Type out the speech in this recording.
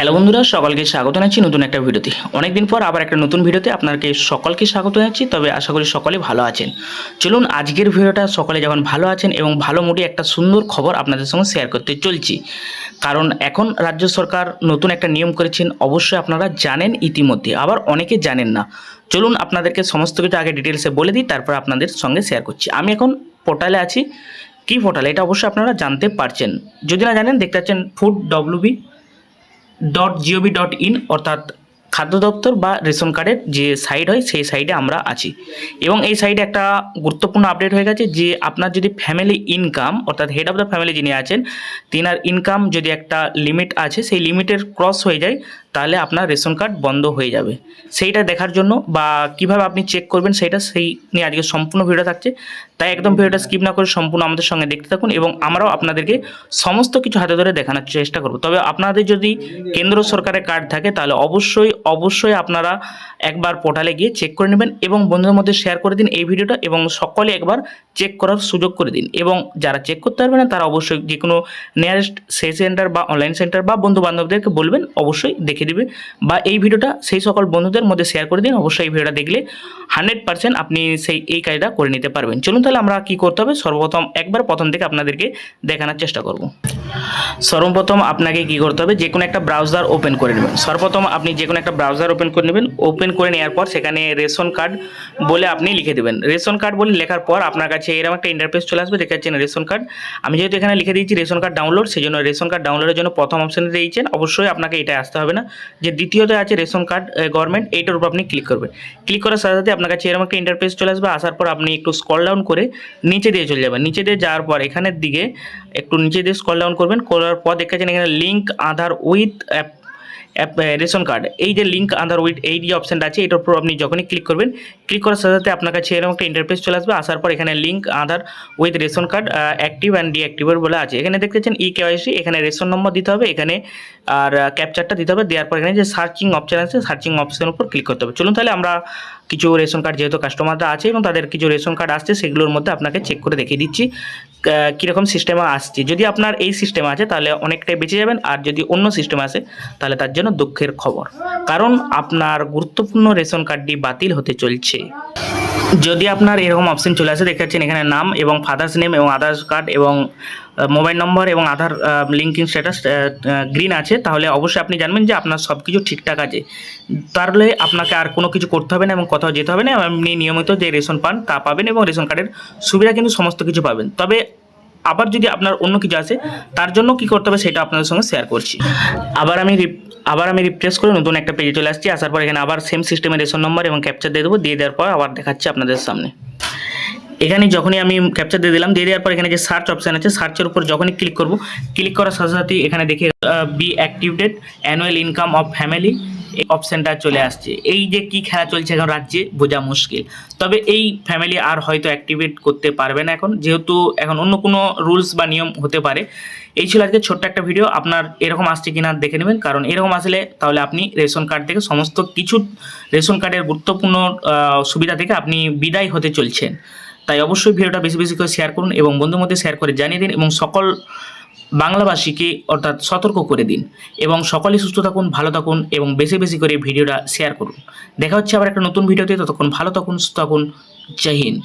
Hello বন্ধুরা, সকলকে স্বাগত জানাচ্ছি নতুন একটা ভিডিওতে। অনেকদিন পর আবার একটা নতুন ভিডিওতে আপনাকে সকলকে স্বাগত জানাচ্ছি। তবে আশা করি সকলে ভালো আছেন। চলুন আজকের ভিডিওটা সকলে যখন ভালো আছেন এবং ভালো মুডে একটা সুন্দর খবর আপনাদের সঙ্গে শেয়ার করতে চলছি। কারণ এখন রাজ্য সরকার নতুন একটা নিয়ম করেছেন, অবশ্যই আপনারা জানেন ইতিমধ্যে, আবার অনেকে জানেন না। চলুন আপনাদেরকে সমস্ত কিছু আগে ডিটেলসে বলে দিই, তারপর আপনাদের সঙ্গে শেয়ার করছি। আমি এখন পোর্টালে আছি। কি পোর্টাল এটা অবশ্যই আপনারা জানতে পারছেন। যদি না জানেন দেখতে পাচ্ছেন food.gov.in অর্থাৎ খাদ্য দপ্তর বা রেশন কার্ডের যে সাইট হয় সেই সাইটে আমরা আছি। এবং এই সাইটে একটা গুরুত্বপূর্ণ আপডেট হয়ে গেছে যে আপনার যদি ফ্যামিলি ইনকাম অর্থাৎ হেড অফ দ্য ফ্যামিলি যিনি আছেন তিনার ইনকাম যদি একটা লিমিট আছে সেই লিমিটের ক্রস হয়ে যায় তাহলে আপনার রেশন কার্ড বন্ধ হয়ে যাবে। সেইটা দেখার জন্য বা কিভাবে আপনি চেক করবেন সেই নিয়ে আজকে সম্পূর্ণ ভিডিও থাকছে। তাই একদম ভিডিওটা স্কিপ না করে সম্পূর্ণ আমাদের সঙ্গে দেখতে থাকুন এবং আমরাও আপনাদেরকে সমস্ত কিছু হাতে ধরে দেখানোর চেষ্টা করব। তবে আপনাদের যদি কেন্দ্র সরকারের কার্ড থাকে তাহলে অবশ্যই আপনারা একবার পোর্টালে গিয়ে চেক করে নেবেন এবং বন্ধুদের মধ্যে শেয়ার করে দিন এই ভিডিওটা এবং সকলে একবার চেক করার সুযোগ করে দিন। এবং যারা চেক করতে পারবে না তারা অবশ্যই যে কোনো নিয়ারেস্ট সেই সেন্টার বা অনলাইন সেন্টার বা বন্ধু বান্ধবদেরকে বলবেন, অবশ্যই দেখে দিবে বা এই ভিডিওটা সেই সকল বন্ধুদের মধ্যে শেয়ার করে দিন। অবশ্যই এই ভিডিওটা দেখলে 100% আপনি এই কাজটা করে নিতে পারবেন। চলুন তাহলে আমরা কি করতে হবে সর্বপ্রথম একবার প্রথম থেকে আপনাদেরকে দেখানোর চেষ্টা করব। সর্বপ্রথম আপনাকে কি করতে হবে, যে কোনো একটা ব্রাউজার ওপেন করে নেবেন। সর্বপ্রথম আপনি যে কোনো একটা ব্রাউজার ওপেন করে নেবেন। ওপেন করে নেওয়ার পর সেখানে রেশন কার্ড বলে আপনি লিখে দেবেন। রেশন কার্ড বলে লেখার পর আপনার কাছে এরকম একটা ইন্টারফেস চলে আসবে, দেখতে পাচ্ছেন রেশন কার্ড। আমি যেহেতু এখানে লিখে দিয়েছি রেশন কার্ড ডাউনলোড, সেই জন্য রেশন কার্ড ডাউনলোডের জন্য প্রথম অপশানে দিয়েছেন। অবশ্যই আপনাকে এটা আসতে হবে না, যে দ্বিতীয়তে আছে রেশন কার্ড গভর্নমেন্ট, এইটার উপর আপনি ক্লিক করবেন। ক্লিক করার সাথে সাথে আপনার কাছে এরকম একটা ইন্টারফেস চলে আসবে। আসার পর আপনি একটু স্ক্রল ডাউন করে নিচে দিয়ে চলে যাবেন। নিচে দিয়ে যাওয়ার পর এখানের দিকে একটু নিচে দিয়ে স্ক্রল ডাউন করবেন। করার পর দেখতে পাচ্ছেন এখানে link Aadhaar with ration card, এই যে লিঙ্ক আধার উইথ এই যে অপশানটা আছে এটার উপর আপনি যখনই ক্লিক করবেন, ক্লিক করার সাথে সাথে আপনার কাছে এরকম একটা ইন্টারফেস চলে আসবে। আসার পর এখানে link Aadhaar with ration card active and ডিঅ্যাক্টিভের বলে আছে। এখানে দেখতে পাচ্ছেন KYC, এখানে রেশন নম্বর দিতে হবে এখানে, আর ক্যাপচারটা দিতে হবে। দেওয়ার পর এখানে যে সার্চিং অপশান আছে সার্চিং অপশানের উপর ক্লিক করতে হবে। চলুন তাহলে আমরা কিছু রেশন কার্ড যেহেতু কাস্টমাররা আছে এবং তাদের কিছু রেশন কার্ড আসছে সেগুলোর মধ্যে আপনাকে চেক করে দেখিয়ে দিচ্ছি কীরকম সিস্টেমে আসছে। যদি আপনার এই সিস্টেম আছে তাহলে অনেকটাই বেঁচে যাবেন, আর যদি অন্য সিস্টেম আসে তাহলে তার জন্য দুঃখের খবর, কারণ আপনার গুরুত্বপূর্ণ রেশন কার্ডটি বাতিল হতে চলছে। যদি আপনার এরকম অপশন চলে আসে, দেখতে পাচ্ছেন এখানে নাম এবং ফাদার্স নেম এবং আধার কার্ড এবং মোবাইল নম্বর এবং আধার লিঙ্কিং স্ট্যাটাস গ্রিন আছে, তাহলে অবশ্যই আপনি জানবেন যে আপনার সব কিছু ঠিকঠাক আছে। তাহলে আপনাকে আর কোনো কিছু করতে হবে না এবং কোথাও যেতে হবে না। আপনি নিয়মিত যে রেশন পান তা পাবেন এবং রেশন কার্ডের সুবিধা কিন্তু সমস্ত কিছু পাবেন। তবে আবার যদি আপনার অন্য কিছু আসে তার জন্য কি করতে হবে সেটা আপনাদের সঙ্গে শেয়ার করছি। আবার আমি রিফ্রেশ করে নতুন একটা পেজে চলে আসছি। আসার পর এখানে আবার সেম সিস্টেমে রেশন নম্বর এবং ক্যাপচার দিয়ে দেবো। দিয়ে দেওয়ার পর আবার দেখাচ্ছি আপনাদের সামনে। এখানে যখনই আমি ক্যাপচার দিয়ে দিলাম, দিয়ে দেওয়ার পর এখানে যে সার্চ অপশান আছে সার্চের উপর যখনই ক্লিক করব, ক্লিক করার সাথে সাথে এখানে দেখে B activated annual income of family এই অপশানটা চলে আসছে। এই যে কি খেলা চলছে এখন রাজ্যে বোঝা মুশকিল। তবে এই ফ্যামিলি আর হয়তো অ্যাক্টিভেট করতে পারবে না এখন, যেহেতু এখন অন্য কোনো রুলস বা নিয়ম হতে পারে। এই ছিল আজকে ছোট্ট একটা ভিডিও। আপনার এরকম আসছে কিনা দেখে নেবেন, কারণ এরকম আসলে তাহলে আপনি রেশন কার্ড থেকে সমস্ত কিছু রেশন কার্ডের গুরুত্বপূর্ণ সুবিধা থেকে আপনি বিদায় হতে চলছেন। তাই অবশ্যই ভিডিওটা বেশি বেশি করে শেয়ার করুন এবং বন্ধুর মধ্যে শেয়ার করে জানিয়ে দিন এবং সকল বাংলাভাষীকে অর্থাৎ সতর্ক করে দিন। এবং সকলেই সুস্থ থাকুন, ভালো থাকুন এবং বেশি বেশি করে ভিডিওটা শেয়ার করুন। দেখা হচ্ছে আবার একটা নতুন ভিডিওতে, ততক্ষণ ভালো থাকুন, সুস্থ থাকুন। জয় হিন্দ।